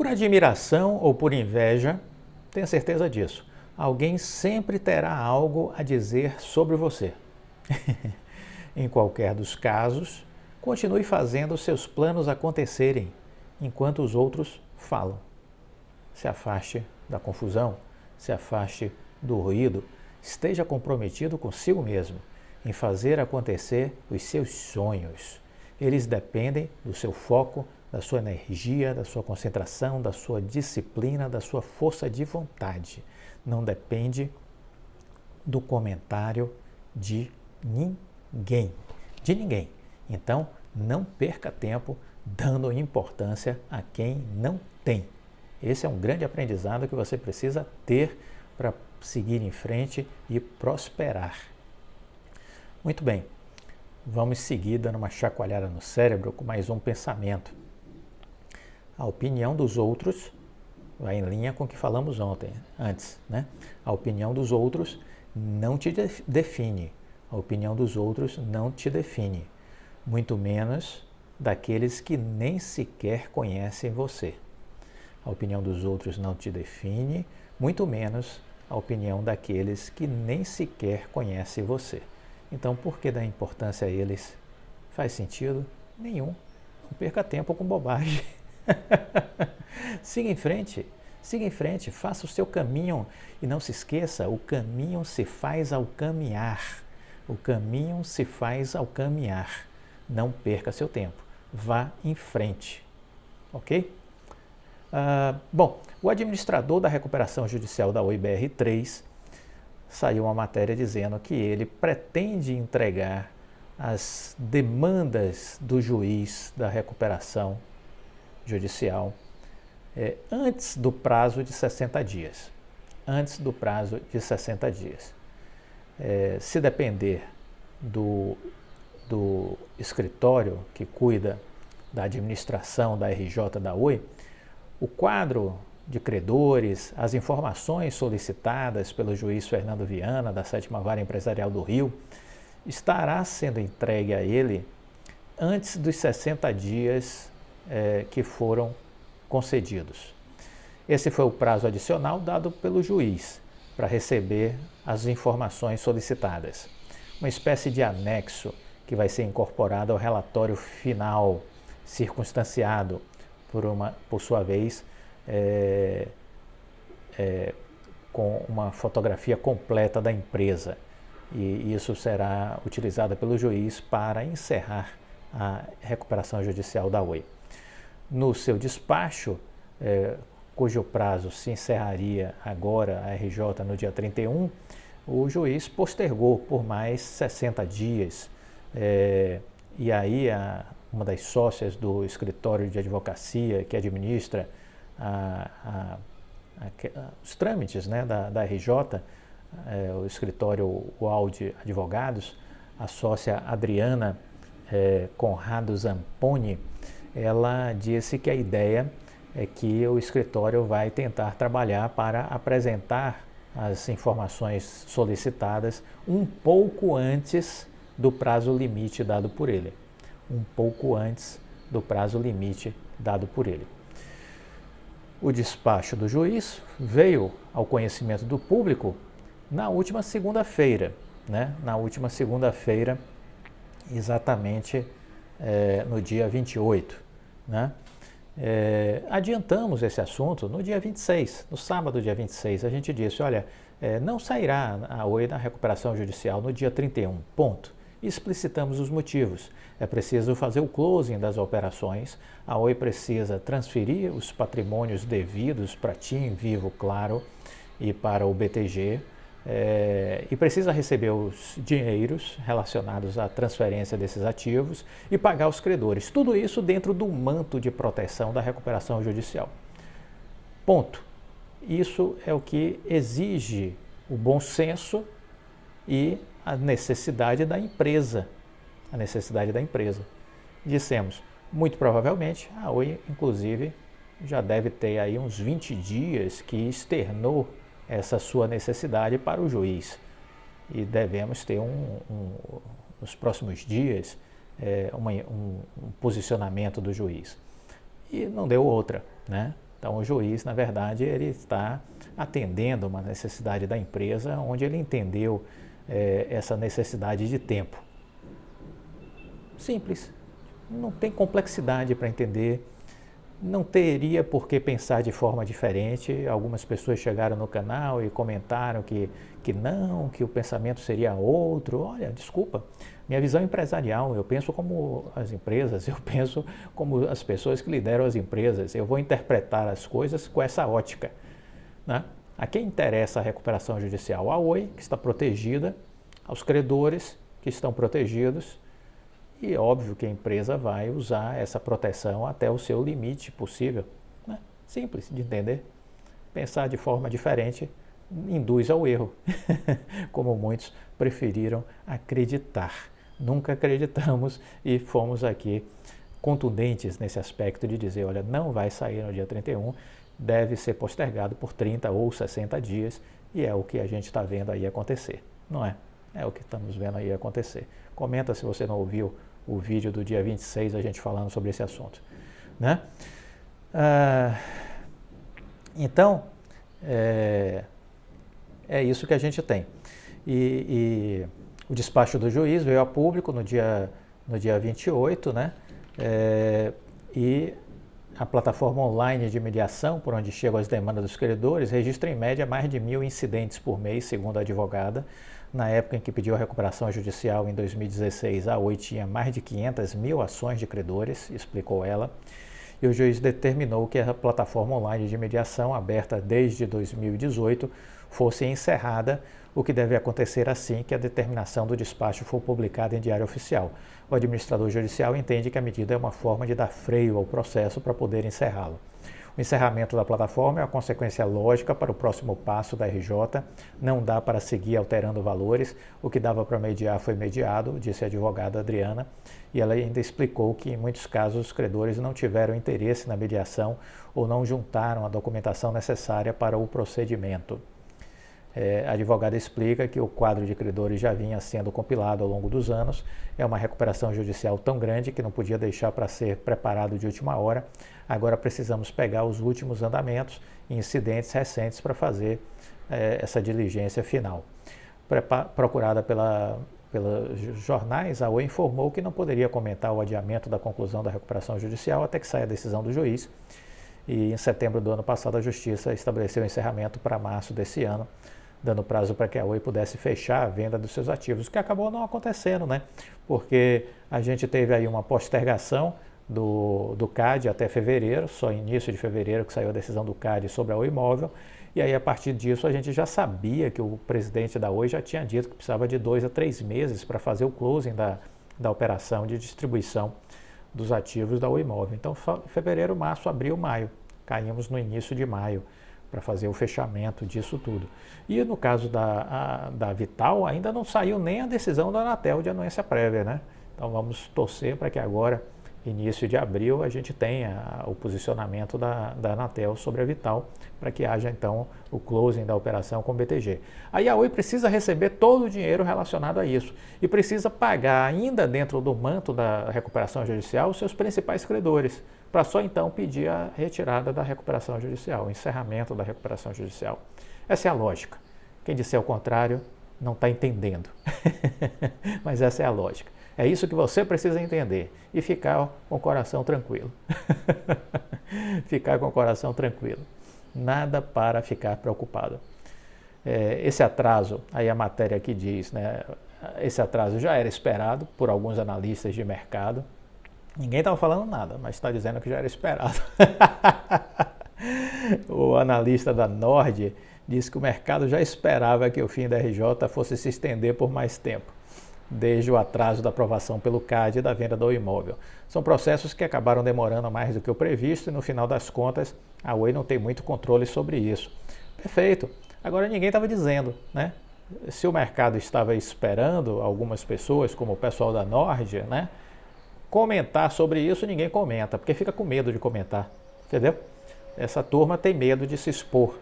Por admiração ou por inveja, tenha certeza disso. Alguém sempre terá algo a dizer sobre você. Em qualquer dos casos, continue fazendo seus planos acontecerem enquanto os outros falam. Se afaste da confusão, se afaste do ruído, esteja comprometido consigo mesmo em fazer acontecer os seus sonhos. Eles dependem do seu foco, da sua energia, da sua concentração, da sua disciplina, da sua força de vontade. Não depende do comentário de ninguém. De ninguém. Então, não perca tempo dando importância a quem não tem. Esse é um grande aprendizado que você precisa ter para seguir em frente e prosperar. Muito bem, vamos seguir dando uma chacoalhada no cérebro com mais um pensamento. A opinião dos outros vai em linha com o que falamos antes, né? A opinião dos outros não te define. A opinião dos outros não te define, muito menos daqueles que nem sequer conhecem você. A opinião dos outros não te define, muito menos a opinião daqueles que nem sequer conhecem você. Então, por que dar importância a eles? Faz sentido? Nenhum. Não perca tempo com bobagem. Siga em frente, faça o seu caminho e não se esqueça, o caminho se faz ao caminhar. O caminho se faz ao caminhar. Não perca seu tempo. Vá em frente. Ok? Bom, o administrador da recuperação judicial da Oi BR-3 saiu uma matéria dizendo que ele pretende entregar as demandas do juiz da recuperação judicial antes do prazo de 60 dias. Antes do prazo de 60 dias. Se depender do escritório que cuida da administração da RJ da Oi, o quadro de credores, as informações solicitadas pelo juiz Fernando Viana, da 7ª Vara Empresarial do Rio, estará sendo entregue a ele antes dos 60 dias que foram concedidos. Esse foi o prazo adicional dado pelo juiz para receber as informações solicitadas. Uma espécie de anexo que vai ser incorporado ao relatório final, circunstanciado, por sua vez, com uma fotografia completa da empresa. E isso será utilizado pelo juiz para encerrar a recuperação judicial da Oi. No seu despacho, cujo prazo se encerraria agora, a RJ, no dia 31, o juiz postergou por mais 60 dias. E aí, uma das sócias do escritório de advocacia que administra os trâmites, né, da RJ, o escritório Ualdi Advogados, a sócia Adriana Conrado Zamponi, ela disse que a ideia é que o escritório vai tentar trabalhar para apresentar as informações solicitadas um pouco antes do prazo limite dado por ele. Um pouco antes do prazo limite dado por ele. O despacho do juiz veio ao conhecimento do público na última segunda-feira, né? Na última segunda-feira, exatamente no dia 28, né? Adiantamos esse assunto no dia 26, no sábado, dia 26, a gente disse, olha, não sairá a Oi na recuperação judicial no dia 31, ponto. Explicitamos os motivos. É preciso fazer o closing das operações, a Oi precisa transferir os patrimônios devidos para TIM, Vivo, Claro e para o BTG, e precisa receber os dinheiros relacionados à transferência desses ativos e pagar os credores. Tudo isso dentro do manto de proteção da recuperação judicial. Ponto. Isso é o que exige o bom senso e a necessidade da empresa. A necessidade da empresa. Dissemos, muito provavelmente, a Oi, inclusive, já deve ter aí uns 20 dias que externou essa sua necessidade para o juiz. E devemos ter nos próximos dias um posicionamento do juiz. E não deu outra, né? Então, o juiz, na verdade, ele está atendendo uma necessidade da empresa, onde ele entendeu essa necessidade de tempo. Simples, não tem complexidade para entender, não teria por que pensar de forma diferente. Algumas pessoas chegaram no canal e comentaram que não, que o pensamento seria outro. Olha, desculpa, minha visão empresarial, eu penso como as empresas, eu penso como as pessoas que lideram as empresas, eu vou interpretar as coisas com essa ótica, né? A quem interessa a recuperação judicial? A Oi, que está protegida, aos credores, que estão protegidos, e óbvio que a empresa vai usar essa proteção até o seu limite possível, né? Simples de entender. Pensar de forma diferente induz ao erro, como muitos preferiram acreditar. Nunca acreditamos e fomos aqui contundentes nesse aspecto de dizer, olha, não vai sair no dia 31, deve ser postergado por 30 ou 60 dias, e é o que a gente está vendo aí acontecer, não é? É o que estamos vendo aí acontecer. Comenta se você não ouviu o vídeo do dia 26, a gente falando sobre esse assunto, né? Então, é isso que a gente tem. E o despacho do juiz veio a público no dia 28, né? E a plataforma online de mediação, por onde chegam as demandas dos credores, registra em média mais de 1.000 incidentes por mês, segundo a advogada. Na época em que pediu a recuperação judicial, em 2016, a Oi tinha mais de 500.000 ações de credores, explicou ela. E o juiz determinou que a plataforma online de mediação, aberta desde 2018, fosse encerrada, o que deve acontecer assim que a determinação do despacho for publicada em Diário Oficial. O administrador judicial entende que a medida é uma forma de dar freio ao processo para poder encerrá-lo. O encerramento da plataforma é uma consequência lógica para o próximo passo da RJ. Não dá para seguir alterando valores. O que dava para mediar foi mediado, disse a advogada Adriana. E ela ainda explicou que, em muitos casos, os credores não tiveram interesse na mediação ou não juntaram a documentação necessária para o procedimento. A advogada explica que o quadro de credores já vinha sendo compilado ao longo dos anos. É uma recuperação judicial tão grande que não podia deixar para ser preparado de última hora. Agora precisamos pegar os últimos andamentos e incidentes recentes para fazer essa diligência final. Procurada pelos jornais, a Oi informou que não poderia comentar o adiamento da conclusão da recuperação judicial até que saia a decisão do juiz. E em setembro do ano passado, a Justiça estabeleceu o encerramento para março desse ano, dando prazo para que a Oi pudesse fechar a venda dos seus ativos, o que acabou não acontecendo, né? Porque a gente teve aí uma postergação do CAD até fevereiro, só início de fevereiro que saiu a decisão do CAD sobre a Oi Imóvel, e aí a partir disso a gente já sabia que o presidente da Oi já tinha dito que precisava de 2 a 3 meses para fazer o closing da operação de distribuição dos ativos da Oi Imóvel. Então, fevereiro, março, abril, maio, caímos no início de maio para fazer o fechamento disso tudo. E no caso da Vital, ainda não saiu nem a decisão da Anatel de anuência prévia, né? Então vamos torcer para que agora, início de abril, a gente tenha o posicionamento da Anatel sobre a Vital, para que haja então o closing da operação com o BTG. Aí a Oi precisa receber todo o dinheiro relacionado a isso e precisa pagar ainda dentro do manto da recuperação judicial os seus principais credores, para só então pedir a retirada da recuperação judicial, o encerramento da recuperação judicial. Essa é a lógica. Quem disser o contrário não está entendendo. Mas essa é a lógica. É isso que você precisa entender e ficar com o coração tranquilo. Ficar com o coração tranquilo. Nada para ficar preocupado. Esse atraso, aí a matéria aqui diz, né? Esse atraso já era esperado por alguns analistas de mercado. Ninguém estava falando nada, mas está dizendo que já era esperado. O analista da Nord disse que o mercado já esperava que o fim da RJ fosse se estender por mais tempo, desde o atraso da aprovação pelo CAD e da venda do imóvel. São processos que acabaram demorando mais do que o previsto e, no final das contas, a Oi não tem muito controle sobre isso. Perfeito. Agora, ninguém estava dizendo, né? Se o mercado estava esperando algumas pessoas, como o pessoal da Nord, né, comentar sobre isso, ninguém comenta, porque fica com medo de comentar, entendeu? Essa turma tem medo de se expor,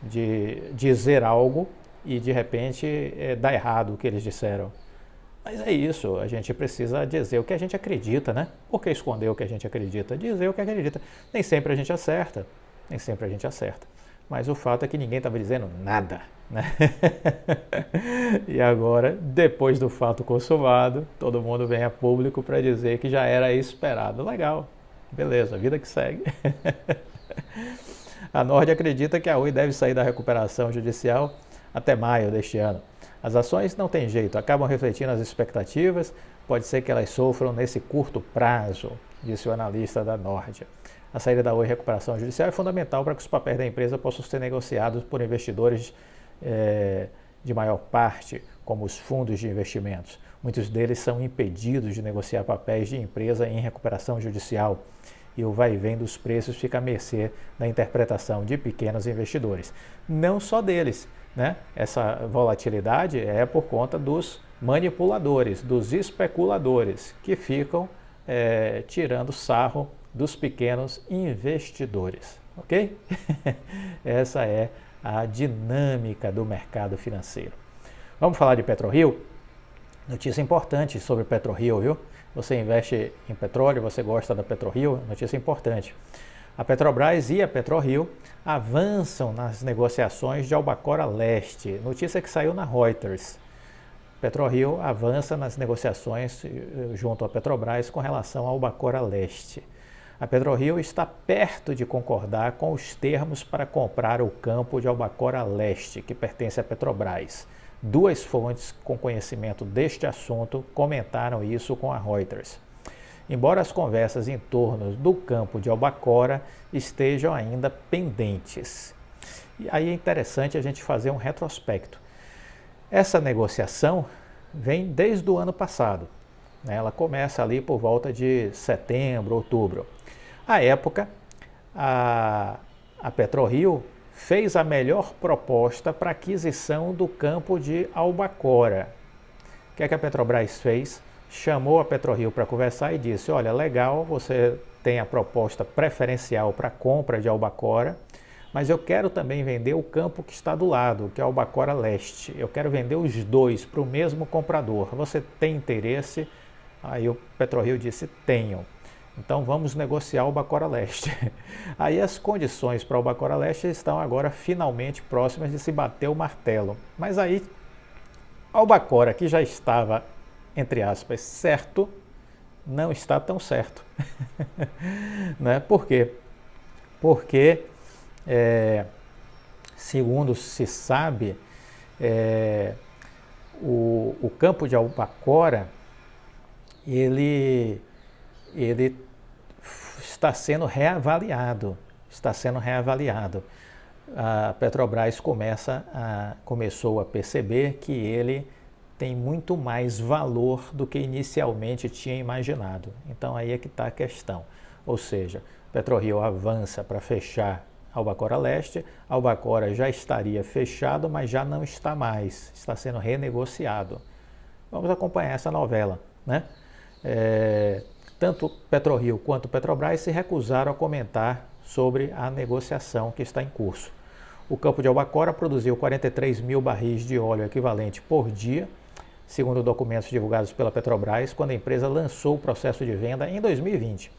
de dizer algo e, de repente, dar errado o que eles disseram. Mas é isso, a gente precisa dizer o que a gente acredita, né? Por que esconder o que a gente acredita? Dizer o que acredita. Nem sempre a gente acerta, Nem sempre a gente acerta. Mas o fato é que ninguém estava dizendo nada, né? E agora, depois do fato consumado, todo mundo vem a público para dizer que já era esperado. Legal, beleza, vida que segue. A Nord acredita que a Oi deve sair da recuperação judicial até maio deste ano. As ações não têm jeito, acabam refletindo as expectativas, pode ser que elas sofram nesse curto prazo, disse o analista da Nord. A saída da Oi recuperação judicial é fundamental para que os papéis da empresa possam ser negociados por investidores de maior parte, como os fundos de investimentos. Muitos deles são impedidos de negociar papéis de empresa em recuperação judicial e o vai e vem dos preços fica à mercê da interpretação de pequenos investidores. Não só deles, né? Essa volatilidade é por conta dos manipuladores, dos especuladores, que ficam tirando sarro dos pequenos investidores, ok? Essa é a dinâmica do mercado financeiro. Vamos falar de PetroRio? Notícia importante sobre PetroRio, viu? Você investe em petróleo, você gosta da PetroRio? Notícia importante. A Petrobras e a PetroRio avançam nas negociações de Albacora Leste. Notícia que saiu na Reuters. PetroRio avança nas negociações junto à Petrobras com relação ao Albacora Leste. A PetroRio está perto de concordar com os termos para comprar o campo de Albacora Leste, que pertence à Petrobras. Duas fontes com conhecimento deste assunto comentaram isso com a Reuters. Embora as conversas em torno do campo de Albacora estejam ainda pendentes. E aí é interessante a gente fazer um retrospecto. Essa negociação vem desde o ano passado, né? Ela começa ali por volta de setembro, outubro. À época, a PetroRio fez a melhor proposta para aquisição do campo de Albacora. O que é que a Petrobras fez? Chamou a PetroRio para conversar e disse, olha, legal, você tem a proposta preferencial para a compra de Albacora, mas eu quero também vender o campo que está do lado, que é Albacora Leste. Eu quero vender os dois para o mesmo comprador. Você tem interesse? Aí o PetroRio disse, tenho. Então vamos negociar o Albacora Leste. Aí as condições para o Albacora Leste estão agora finalmente próximas de se bater o martelo. Mas aí, Albacora, que já estava, entre aspas, certo, não está tão certo. Né? Por quê? Porque, segundo se sabe, o campo de Albacora, ele está sendo reavaliado. A Petrobras começou a perceber que ele tem muito mais valor do que inicialmente tinha imaginado. Então aí é que está a questão. Ou seja, PetroRio avança para fechar Albacora Leste, Albacora já estaria fechado, mas já não está mais, está sendo renegociado. Vamos acompanhar essa novela, né? Tanto PetroRio quanto Petrobras se recusaram a comentar sobre a negociação que está em curso. O campo de Albacora produziu 43 mil barris de óleo equivalente por dia, segundo documentos divulgados pela Petrobras, quando a empresa lançou o processo de venda em 2020.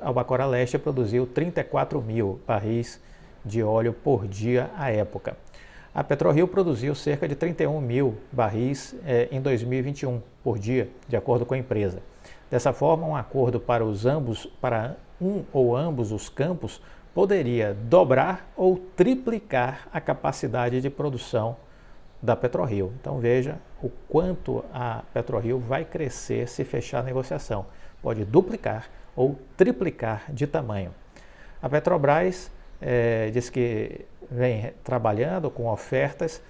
Albacora Leste produziu 34 mil barris de óleo por dia à época. A PetroRio produziu cerca de 31 mil barris em 2021 por dia, de acordo com a empresa. Dessa forma, um acordo para um ou ambos os campos poderia dobrar ou triplicar a capacidade de produção da PetroRio. Então veja o quanto a PetroRio vai crescer se fechar a negociação. Pode duplicar ou triplicar de tamanho. A Petrobras diz que vem trabalhando com ofertas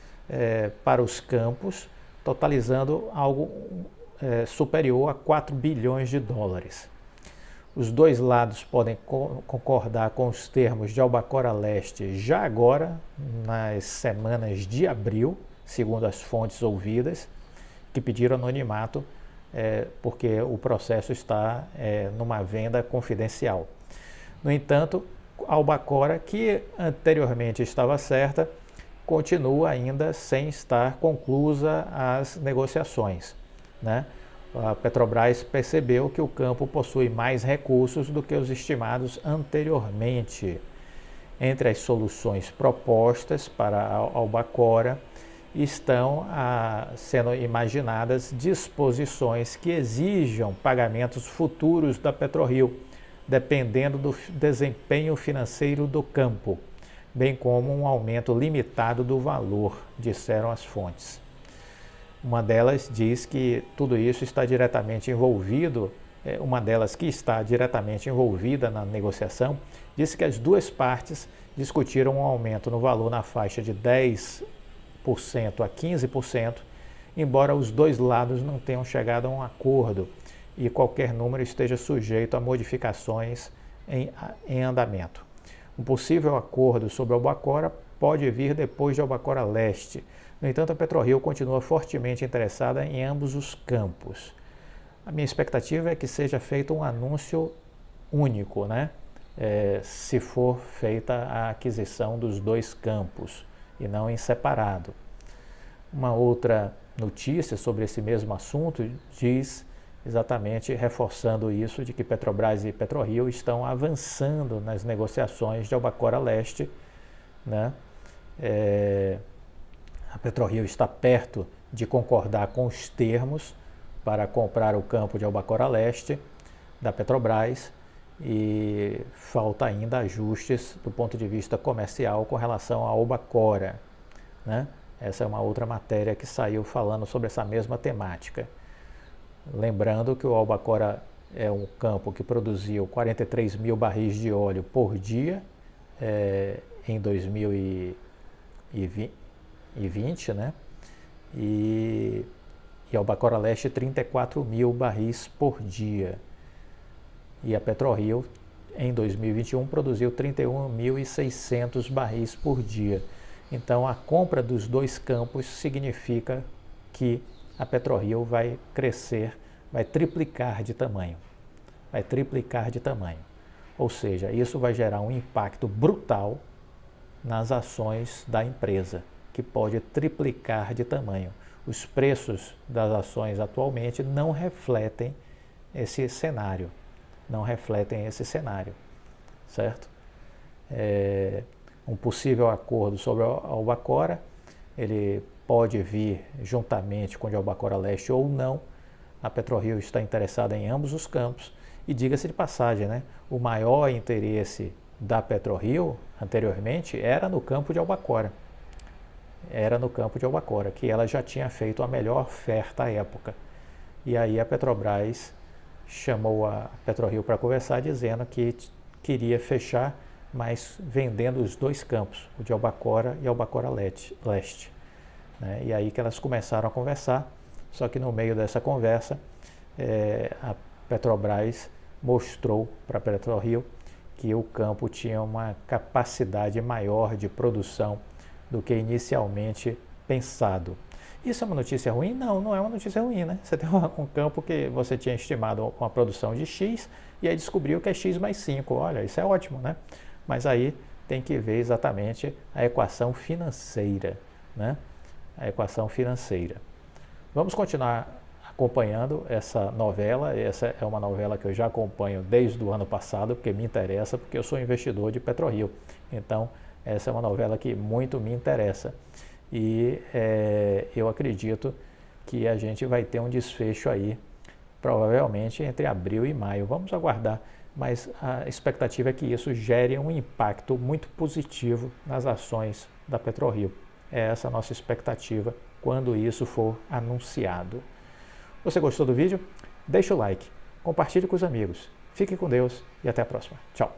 para os campos, totalizando algo superior a 4 bilhões de dólares. Os dois lados podem concordar com os termos de Albacora Leste já agora, nas semanas de abril, segundo as fontes ouvidas, que pediram anonimato porque o processo está numa venda confidencial. No entanto, Albacora, que anteriormente estava certa, continua ainda sem estar conclusa as negociações, né? A Petrobras percebeu que o campo possui mais recursos do que os estimados anteriormente. Entre as soluções propostas para a Albacora estão sendo imaginadas disposições que exijam pagamentos futuros da PetroRio, dependendo do desempenho financeiro do campo, bem como um aumento limitado do valor, disseram as fontes. Uma delas diz que tudo isso está diretamente envolvido, uma delas que está diretamente envolvida na negociação, disse que as duas partes discutiram um aumento no valor na faixa de 10% a 15%, embora os dois lados não tenham chegado a um acordo e qualquer número esteja sujeito a modificações em andamento. Um possível acordo sobre a Albacora pode vir depois de Albacora Leste. No entanto, a PetroRio continua fortemente interessada em ambos os campos. A minha expectativa é que seja feito um anúncio único, né? Se for feita a aquisição dos dois campos e não em separado. Uma outra notícia sobre esse mesmo assunto diz exatamente reforçando isso de que Petrobras e PetroRio estão avançando nas negociações de Albacora Leste, né? A PetroRio está perto de concordar com os termos para comprar o campo de Albacora Leste da Petrobras e falta ainda ajustes do ponto de vista comercial com relação à Albacora, né? Essa é uma outra matéria que saiu falando sobre essa mesma temática. Lembrando que o Albacora é um campo que produziu 43 mil barris de óleo por dia em 2020, né? E Albacora Leste 34 mil barris por dia. E a PetroRio em 2021 produziu 31.600 barris por dia. Então a compra dos dois campos significa que a PetroRio vai crescer, vai triplicar de tamanho. Vai triplicar de tamanho. Ou seja, isso vai gerar um impacto brutal nas ações da empresa, que pode triplicar de tamanho. Os preços das ações atualmente não refletem esse cenário. Não refletem esse cenário, certo? Um possível acordo sobre a Albacora, ele pode vir juntamente com o de Albacora Leste ou não. A PetroRio está interessada em ambos os campos e, diga-se de passagem, né, o maior interesse da PetroRio anteriormente era no campo de Albacora. Era no campo de Albacora, que ela já tinha feito a melhor oferta à época. E aí a Petrobras chamou a PetroRio para conversar, dizendo que queria fechar, mas vendendo os dois campos, o de Albacora e Albacora Leste. Né? E aí que elas começaram a conversar, só que no meio dessa conversa, a Petrobras mostrou para a PetroRio que o campo tinha uma capacidade maior de produção do que inicialmente pensado. Isso é uma notícia ruim? Não, não é uma notícia ruim, né? Você tem um campo que você tinha estimado uma produção de X e aí descobriu que é X mais 5. Olha, isso é ótimo, né? Mas aí tem que ver exatamente a equação financeira, né? A equação financeira. Vamos continuar acompanhando essa novela. Essa é uma novela que eu já acompanho desde o ano passado, porque me interessa, porque eu sou investidor de PetroRio. Então, essa é uma novela que muito me interessa. E eu acredito que a gente vai ter um desfecho aí, provavelmente entre abril e maio. Vamos aguardar, mas a expectativa é que isso gere um impacto muito positivo nas ações da PetroRio. É essa a nossa expectativa quando isso for anunciado. Você gostou do vídeo? Deixa o like, compartilhe com os amigos. Fique com Deus e até a próxima. Tchau!